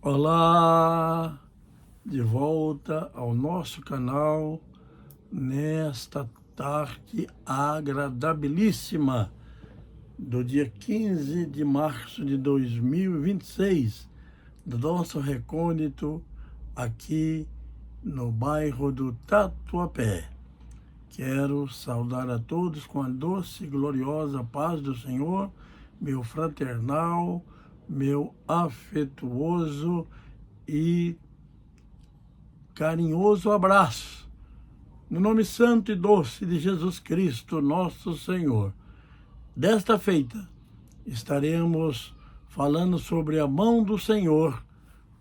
Olá, de volta ao nosso canal nesta tarde agradabilíssima do dia 15 de março de 2026, do nosso recôndito aqui no bairro do Tatuapé. Quero saudar a todos com a doce e gloriosa paz do Senhor, meu fraternal, meu afetuoso e carinhoso abraço, no nome santo e doce de Jesus Cristo, nosso Senhor. Desta feita, estaremos falando sobre a mão do Senhor,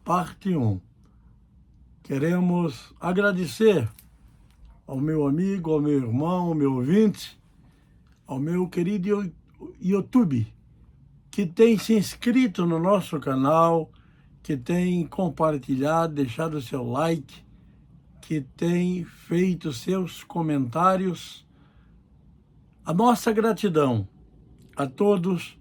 parte 1. Queremos agradecer ao meu amigo, ao meu irmão, ao meu ouvinte, ao meu querido YouTube, que tem se inscrito no nosso canal, que tem compartilhado, deixado seu like, que tem feito seus comentários. A nossa gratidão a todos,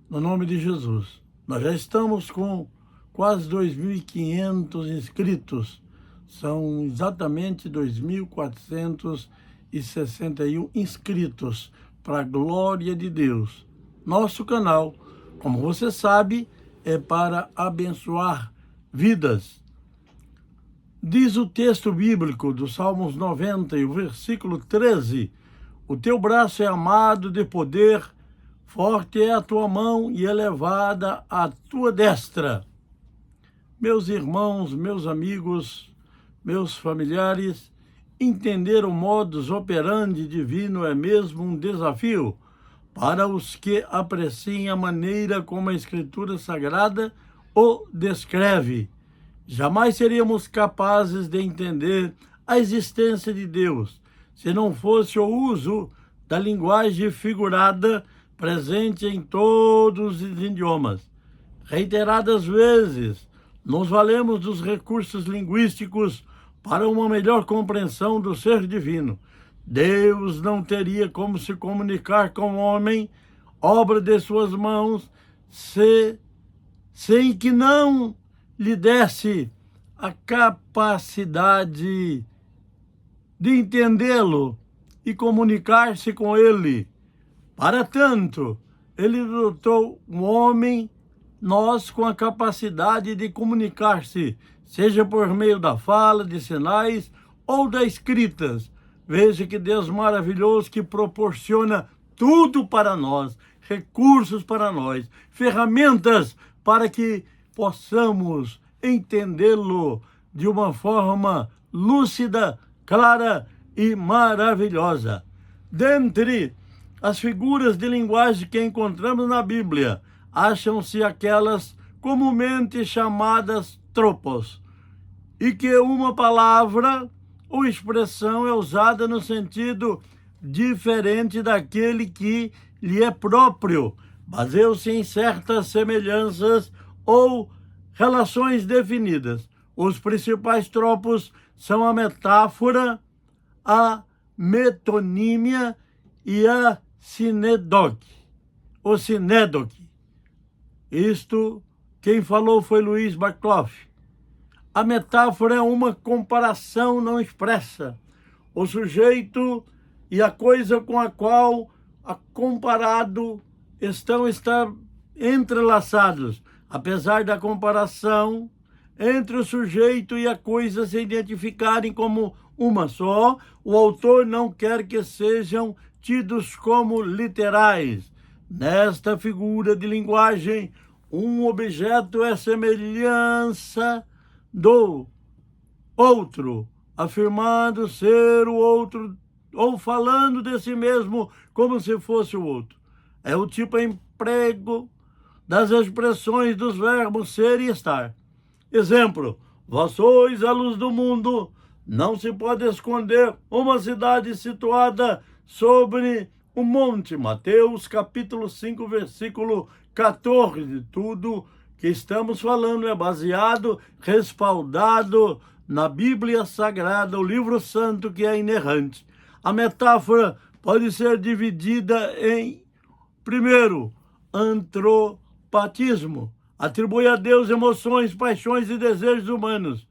no nome de Jesus. Nós já estamos com quase 2.500 inscritos. São exatamente 2.461 inscritos, para a glória de Deus. Nosso canal, como você sabe, é para abençoar vidas. Diz o texto bíblico do Salmos 90, e o versículo 13, o teu braço é amado de poder, forte é a tua mão e elevada a tua destra. Meus irmãos, meus amigos, meus familiares, entender o modus operandi divino é mesmo um desafio para os que apreciem a maneira como a Escritura Sagrada o descreve. Jamais seríamos capazes de entender a existência de Deus se não fosse o uso da linguagem figurada presente em todos os idiomas. Reiteradas vezes, nos valemos dos recursos linguísticos para uma melhor compreensão do ser divino. Deus não teria como se comunicar com o homem, obra de suas mãos, sem que não lhe desse a capacidade de entendê-lo e comunicar-se com ele. Para tanto, ele dotou o homem, nós, com a capacidade de comunicar-se, seja por meio da fala, de sinais ou da escritas. Veja que Deus maravilhoso que proporciona tudo para nós, recursos para nós, ferramentas para que possamos entendê-lo de uma forma lúcida, clara e maravilhosa. Dentre as figuras de linguagem que encontramos na Bíblia, acham-se aquelas comumente chamadas tropos, e que uma palavra ou expressão é usada no sentido diferente daquele que lhe é próprio, baseia-se em certas semelhanças ou relações definidas. Os principais tropos são a metáfora, a metonímia e a sinédoque, ou sinédoque. Isto, quem falou foi Luiz Barclough. A metáfora é uma comparação não expressa. O sujeito e a coisa com a qual a comparado estão entrelaçados. Apesar da comparação entre o sujeito e a coisa se identificarem como uma só, o autor não quer que sejam tidos como literais. Nesta figura de linguagem, um objeto é semelhança do outro, afirmando ser o outro, ou falando de si mesmo como se fosse o outro. É o tipo emprego das expressões dos verbos ser e estar. Exemplo: vós sois a luz do mundo. Não se pode esconder uma cidade situada sobre um monte. Mateus capítulo 5, versículo 14. Tudo que estamos falando é baseado, respaldado na Bíblia Sagrada, o livro santo que é inerrante. A metáfora pode ser dividida em, primeiro, antropatismo, Atribui a Deus emoções, paixões e desejos humanos,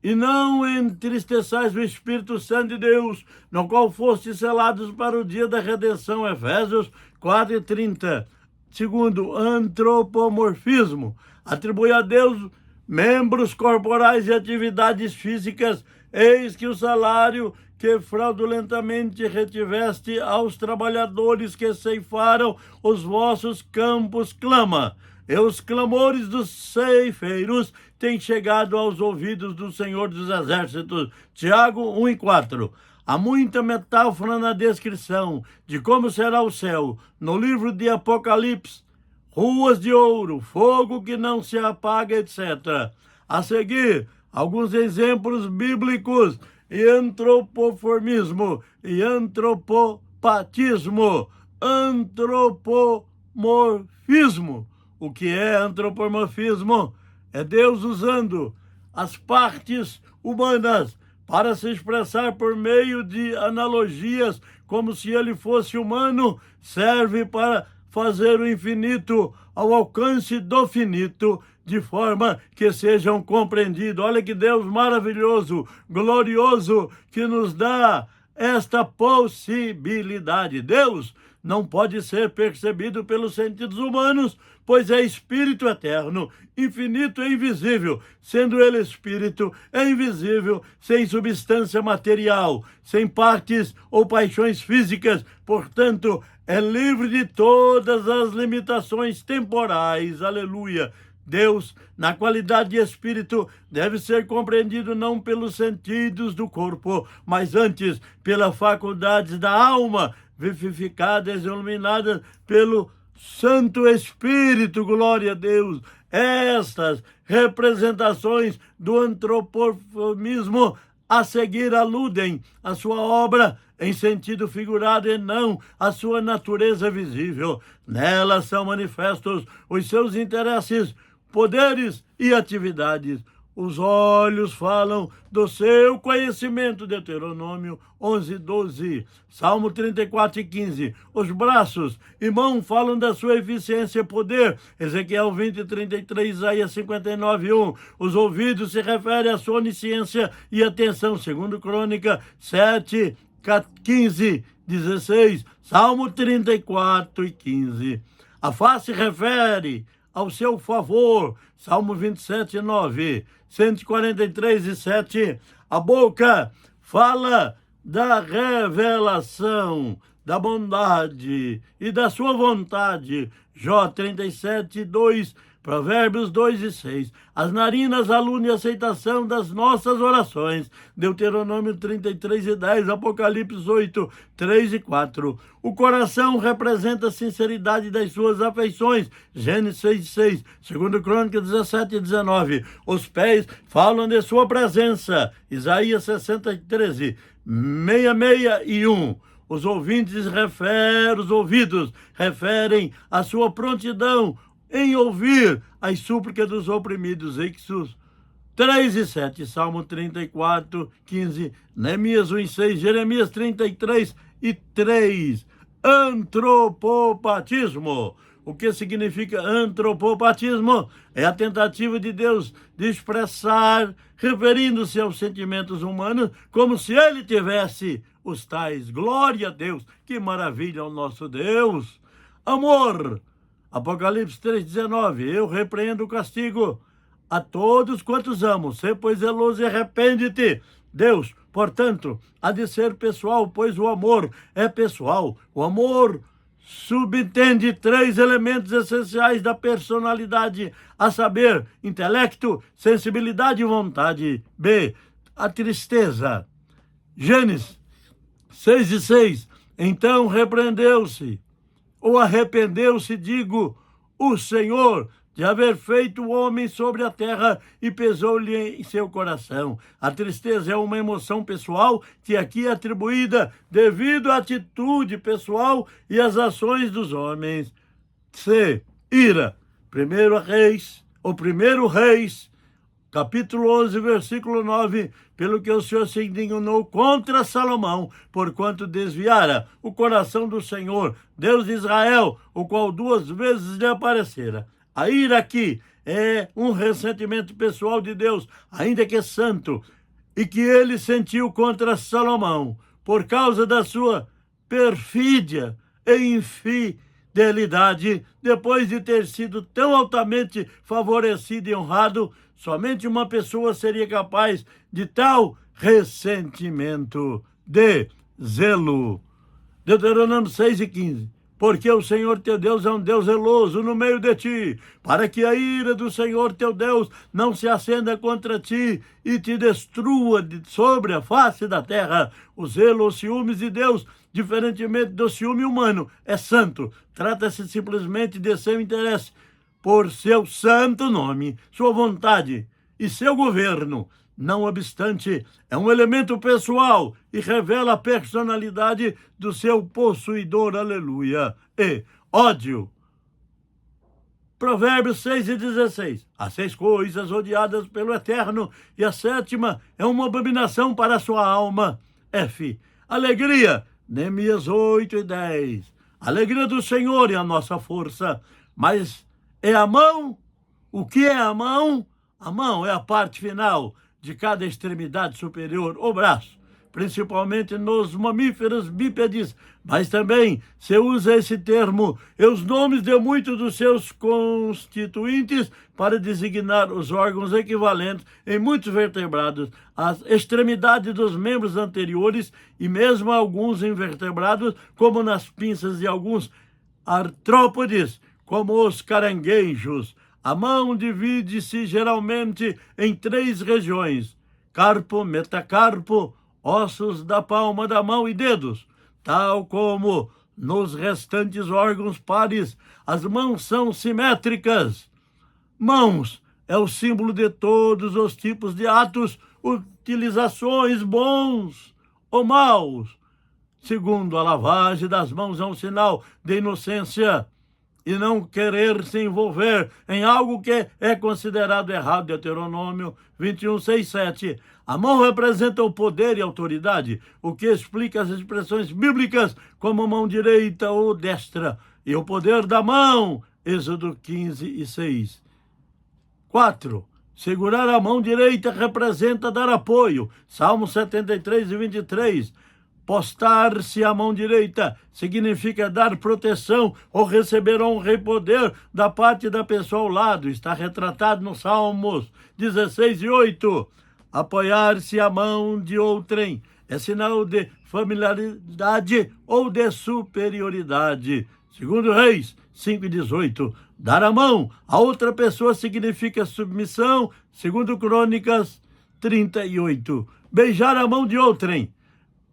e não entristeçais o Espírito Santo de Deus, no qual fostes selados para o dia da redenção. Efésios 4:30. Segundo, antropomorfismo. Atribui a Deus membros corporais e atividades físicas. Eis que o salário que fraudulentamente retiveste aos trabalhadores que ceifaram os vossos campos clama. E os clamores dos ceifeiros têm chegado aos ouvidos do Senhor dos Exércitos. Tiago 1:4. Há muita metáfora na descrição de como será o céu. No livro de Apocalipse, ruas de ouro, fogo que não se apaga, etc. A seguir, alguns exemplos bíblicos: antropoformismo e antropopatismo. Antropomorfismo. O que é antropomorfismo? É Deus usando as partes humanas para se expressar por meio de analogias, como se ele fosse humano. Serve para fazer o infinito ao alcance do finito, de forma que sejam compreendidos. Olha que Deus maravilhoso, glorioso, que nos dá esta possibilidade. Deus não pode ser percebido pelos sentidos humanos, pois é espírito eterno, infinito e invisível. Sendo ele espírito, é invisível, sem substância material, sem partes ou paixões físicas. Portanto, é livre de todas as limitações temporais. Aleluia! Deus, na qualidade de espírito, deve ser compreendido não pelos sentidos do corpo, mas antes pelas faculdades da alma, vivificadas e iluminadas pelo Santo Espírito. Glória a Deus! Estas representações do antropomorfismo a seguir aludem à sua obra em sentido figurado e não à sua natureza visível. Nelas são manifestos os seus interesses, poderes e atividades. Os olhos falam do seu conhecimento, Deuteronômio 11:12. Salmo 34:15. Os braços e mãos falam da sua eficiência e poder, Ezequiel 20:33, Isaías 59:1. Os ouvidos se referem à sua onisciência e atenção, segundo Crônica 7:15-16, Salmo 34:15. A face refere ao seu favor, Salmo 27:9, 143:7. A boca fala da revelação, da bondade e da sua vontade, Jó 37:2, Provérbios 2:6. As narinas aludem a aceitação das nossas orações, Deuteronômio 33:10, Apocalipse 8:3-4. O coração representa a sinceridade das suas afeições, Gênesis 6:6, segundo Crônicas 17:19. Os pés falam de sua presença, Isaías 60:13, 66:1. Os ouvidos referem a sua prontidão em ouvir as súplicas dos oprimidos, Êxodo 3:7, Salmo 34:15, Neemias 1:6, Jeremias 33:3. Antropopatismo. O que significa antropopatismo? É a tentativa de Deus de expressar, referindo-se aos sentimentos humanos, como se ele tivesse os tais. Glória a Deus! Que maravilha o nosso Deus! Amor. Apocalipse 3:19. Eu repreendo o castigo a todos quantos amo. Sê, pois, zeloso e arrepende-te. Deus, portanto, há de ser pessoal, pois o amor é pessoal. O amor subentende 3 elementos essenciais da personalidade, a saber, intelecto, sensibilidade e vontade. B, a tristeza. Gênesis 6:6. Então repreendeu-se, ou arrependeu-se, digo, o Senhor, de haver feito o homem sobre a terra, e pesou-lhe em seu coração. A tristeza é uma emoção pessoal que aqui é atribuída devido à atitude pessoal e às ações dos homens. C, ira. Primeiro Reis, capítulo 11, versículo 9, pelo que o Senhor se indignou contra Salomão, porquanto desviara o coração do Senhor, Deus de Israel, o qual 2 vezes lhe aparecera. A ira aqui é um ressentimento pessoal de Deus, ainda que santo, e que ele sentiu contra Salomão, por causa da sua perfídia e infidelidade, depois de ter sido tão altamente favorecido e honrado. Somente uma pessoa seria capaz de tal ressentimento de zelo. Deuteronômio 6:15. Porque o Senhor teu Deus é um Deus zeloso no meio de ti, para que a ira do Senhor teu Deus não se acenda contra ti e te destrua sobre a face da terra. O zelo ou ciúmes de Deus, diferentemente do ciúme humano, é santo. Trata-se simplesmente de seu interesse por seu santo nome, sua vontade e seu governo. Não obstante, é um elemento pessoal e revela a personalidade do seu possuidor, aleluia. E ódio. Provérbios 6:16. Há 6 coisas odiadas pelo Eterno, e a 7ª é uma abominação para a sua alma. F. Alegria. Neemias 8:10. A alegria do Senhor é a nossa força, mas é a mão? O que é a mão? A mão é a parte final de cada extremidade superior, o braço, principalmente nos mamíferos bípedes, mas também se usa esse termo e os nomes de muitos dos seus constituintes para designar os órgãos equivalentes em muitos vertebrados, as extremidades dos membros anteriores e mesmo alguns invertebrados, como nas pinças de alguns artrópodes, como os caranguejos. A mão divide-se geralmente em 3 regiões: carpo, metacarpo, ossos da palma da mão e dedos. Tal como nos restantes órgãos pares, as mãos são simétricas. Mãos é o símbolo de todos os tipos de atos, utilizações bons ou maus. Segundo, a lavagem das mãos é um sinal de inocência e não querer se envolver em algo que é considerado errado. Deuteronômio 21:6-7. A mão representa o poder e autoridade, o que explica as expressões bíblicas como mão direita ou destra, e o poder da mão, Êxodo 15:6. 4. Segurar a mão direita representa dar apoio, Salmo 73:23. Postar-se à mão direita significa dar proteção ou receber honra e poder da parte da pessoa ao lado. Está retratado nos Salmos 16:8. Apoiar-se à mão de outrem é sinal de familiaridade ou de superioridade. Segundo Reis 5:18. Dar a mão a outra pessoa significa submissão. Segundo Crônicas 30:8. Beijar a mão de outrem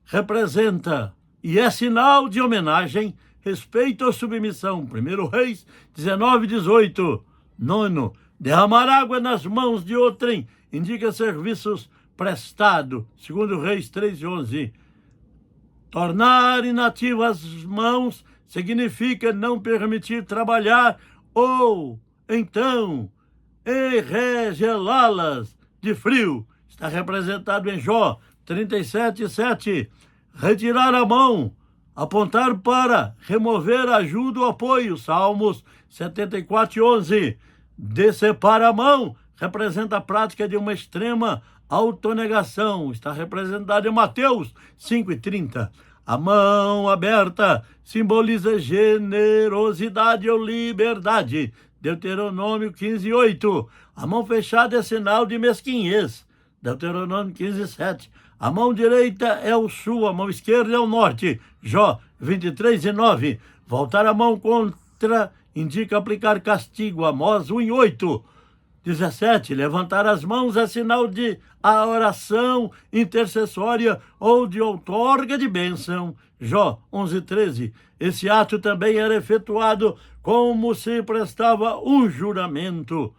representa e é sinal de homenagem, respeito ou submissão. 1 Reis 19:18. 9. Derramar água nas mãos de outrem indica serviços prestados. 2 Reis 3:11. Tornar inativas as mãos significa não permitir trabalhar ou, então, enregelá-las de frio. Está representado em Jó 37:7. Retirar a mão, apontar para, remover ajuda ou apoio. Salmos 74:11. Decepar a mão representa a prática de uma extrema autonegação. Está representado em Mateus 5:30. A mão aberta simboliza generosidade ou liberdade. Deuteronômio 15:8. A mão fechada é sinal de mesquinhez. Deuteronômio 15:7. A mão direita é o sul, a mão esquerda é o norte. Jó 23:9. Voltar a mão contra indica aplicar castigo. Amós 1:8. 17. Levantar as mãos é sinal de a oração intercessória ou de outorga de bênção. Jó 11:13. Esse ato também era efetuado como se prestava um juramento.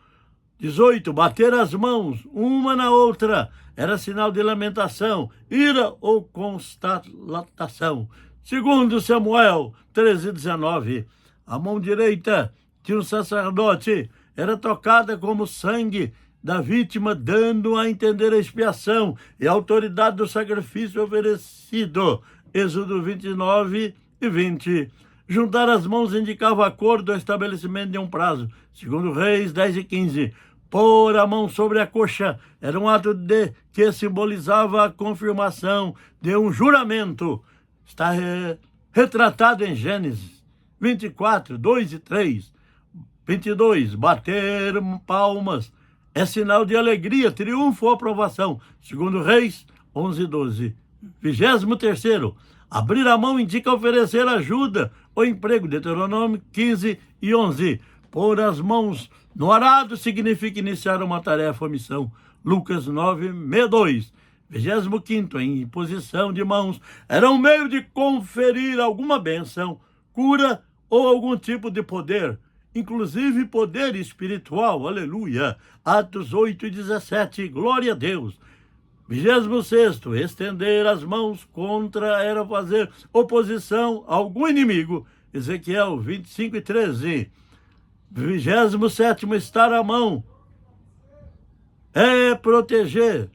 18. Bater as mãos uma na outra era sinal de lamentação, ira ou constatação. Segundo Samuel 13:19. A mão direita de um sacerdote era tocada como sangue da vítima, dando a entender a expiação e a autoridade do sacrifício oferecido. Êxodo 29:20. Juntar as mãos indicava acordo ou estabelecimento de um prazo. Segundo Reis 10:15. Pôr a mão sobre a coxa era um ato que simbolizava a confirmação de um juramento. Está retratado em Gênesis 24, 2 e 3. 22. Bater palmas é sinal de alegria, triunfo ou aprovação. Segundo Reis 11:12. 23º. Abrir a mão indica oferecer ajuda ou emprego. Deuteronômio 15:11. Pôr as mãos no arado significa iniciar uma tarefa ou missão. Lucas 9:2. 25º. A imposição de mãos era um meio de conferir alguma bênção, cura ou algum tipo de poder, inclusive poder espiritual. Aleluia. Atos 8:17. Glória a Deus. 26º. Estender as mãos contra era fazer oposição a algum inimigo. Ezequiel 25:13. 27º. Estar à mão é proteger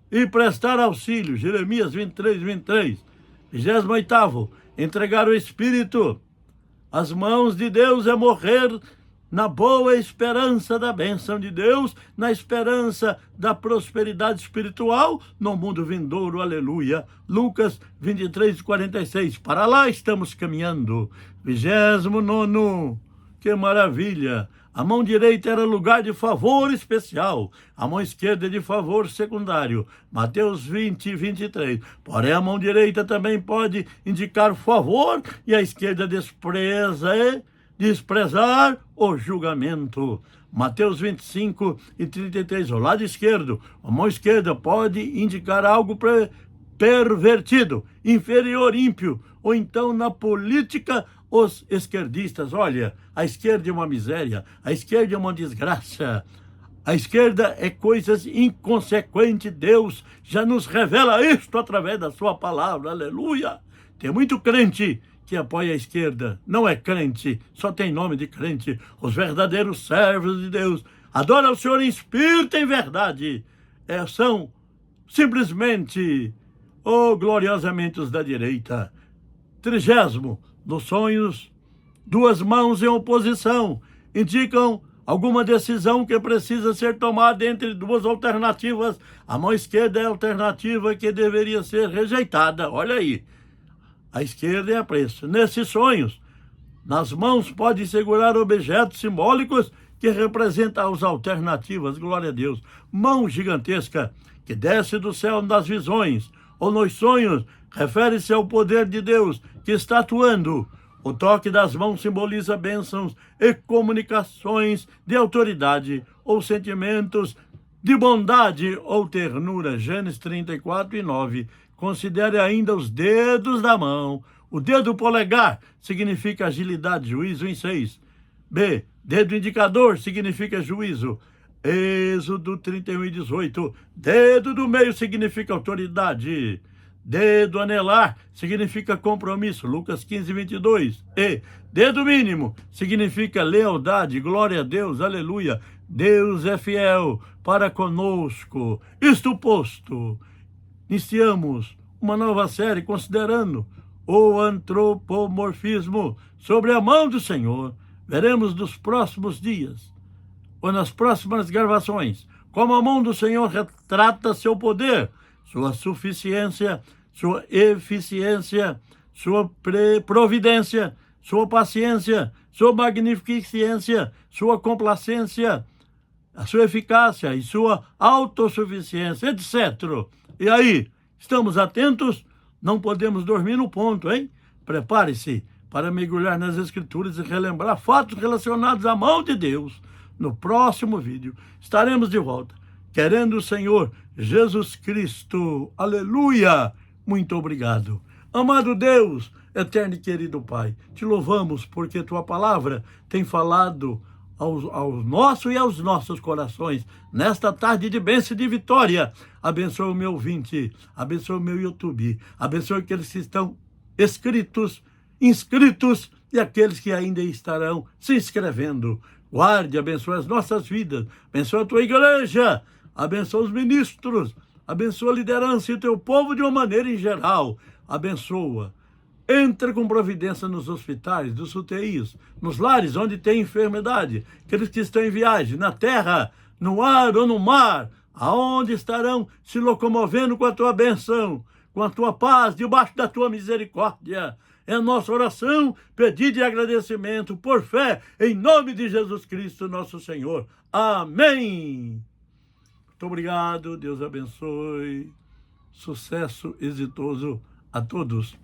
e prestar auxílio. Jeremias 23:23. 28º. Entregar o Espírito às mãos de Deus é morrer na boa esperança da bênção de Deus, na esperança da prosperidade espiritual no mundo vindouro. Aleluia. Lucas 23:46. Para lá estamos caminhando. 29º. Que maravilha! A mão direita era lugar de favor especial, a mão esquerda de favor secundário. Mateus 20:23. Porém, a mão direita também pode indicar favor e a esquerda desprezar o julgamento. Mateus 25:33. Ao lado esquerdo, a mão esquerda pode indicar algo pervertido, inferior, ímpio, ou então na política, os esquerdistas. Olha, a esquerda é uma miséria, a esquerda é uma desgraça, a esquerda é coisas inconsequentes. Deus já nos revela isto através da sua palavra. Aleluia. Tem muito crente que apoia a esquerda, não é crente, só tem nome de crente. Os verdadeiros servos de Deus adoram o Senhor em espírito e em verdade. São simplesmente, gloriosamente os da direita. 30º. Nos sonhos, duas mãos em oposição indicam alguma decisão que precisa ser tomada entre duas alternativas. A mão esquerda é a alternativa que deveria ser rejeitada. Olha aí, a esquerda é a preço. Nesses sonhos, nas mãos pode segurar objetos simbólicos que representam as alternativas. Glória a Deus. Mão gigantesca que desce do céu nas visões ou nos sonhos refere-se ao poder de Deus que está atuando. O toque das mãos simboliza bênçãos e comunicações de autoridade ou sentimentos de bondade ou ternura. Gênesis 34:9. Considere ainda os dedos da mão. O dedo polegar significa agilidade, juízo em 6. B. Dedo indicador significa juízo. Êxodo 31:18. Dedo do meio significa autoridade. Dedo anelar significa compromisso. Lucas 15:22. E dedo mínimo significa lealdade. Glória a Deus. Aleluia. Deus é fiel para conosco. Isto posto, iniciamos uma nova série considerando o antropomorfismo sobre a mão do Senhor. Veremos nos próximos dias ou nas próximas gravações como a mão do Senhor retrata seu poder, sua suficiência, sua eficiência, sua providência, sua paciência, sua magnificência, sua complacência, a sua eficácia e sua autossuficiência, etc. E aí, estamos atentos? Não podemos dormir no ponto, hein? Prepare-se para mergulhar nas Escrituras e relembrar fatos relacionados à mão de Deus. No próximo vídeo estaremos de volta, querendo o Senhor Jesus Cristo. Aleluia! Muito obrigado. Amado Deus, eterno e querido Pai, te louvamos porque tua palavra tem falado ao nosso e aos nossos corações nesta tarde de bênção e de vitória. Abençoa o meu ouvinte, abençoa o meu YouTube, abençoa aqueles que estão inscritos e aqueles que ainda estarão se inscrevendo. Guarde, abençoa as nossas vidas, abençoa a tua igreja, abençoa os ministros, abençoa a liderança e o teu povo de uma maneira em geral. Abençoa Entra com providência nos hospitais, nos UTIs, nos lares onde tem enfermidade, aqueles que estão em viagem, na terra, no ar ou no mar, aonde estarão se locomovendo com a tua benção, com a tua paz, debaixo da tua misericórdia. É a nossa oração, pedido e agradecimento por fé, em nome de Jesus Cristo, nosso Senhor. Amém. Muito obrigado, Deus abençoe. Sucesso exitoso a todos.